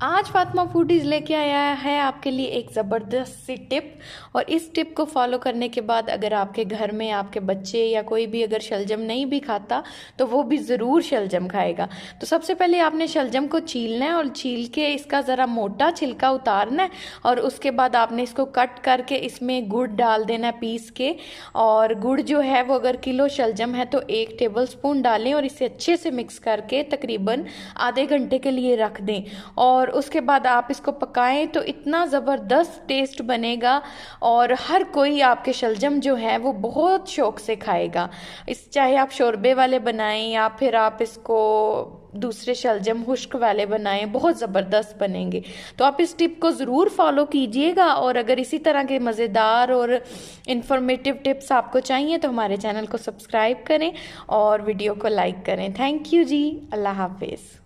आज फातिमा फूडीज़ लेके आया है आपके लिए एक ज़बरदस्त सी टिप। और इस टिप को फॉलो करने के बाद अगर आपके घर में आपके बच्चे या कोई भी अगर शलजम नहीं भी खाता तो वो भी ज़रूर शलजम खाएगा। तो सबसे पहले आपने शलजम को छीलना है और छील के इसका ज़रा मोटा छिलका उतारना है और उसके बाद आपने इसको कट करके इसमें गुड़ डाल देना है पीस के। और गुड़ जो है वो अगर किलो शलजम है तो 1 टेबल स्पून डालें और इसे अच्छे से मिक्स करके तकरीबन आधे घंटे के लिए रख दें। और उसके बाद आप इसको पकाएं तो इतना ज़बरदस्त टेस्ट बनेगा और हर कोई आपके शलजम जो है वो बहुत शौक से खाएगा। इस चाहे आप शोरबे वाले बनाएं या फिर आप इसको दूसरे शलजम खुश्क वाले बनाएं, बहुत ज़बरदस्त बनेंगे। तो आप इस टिप को ज़रूर फॉलो कीजिएगा और अगर इसी तरह के मज़ेदार और इन्फॉर्मेटिव टिप्स आपको चाहिए तो हमारे चैनल को सब्सक्राइब करें और वीडियो को लाइक करें। थैंक यू जी, अल्लाह हाफिज़।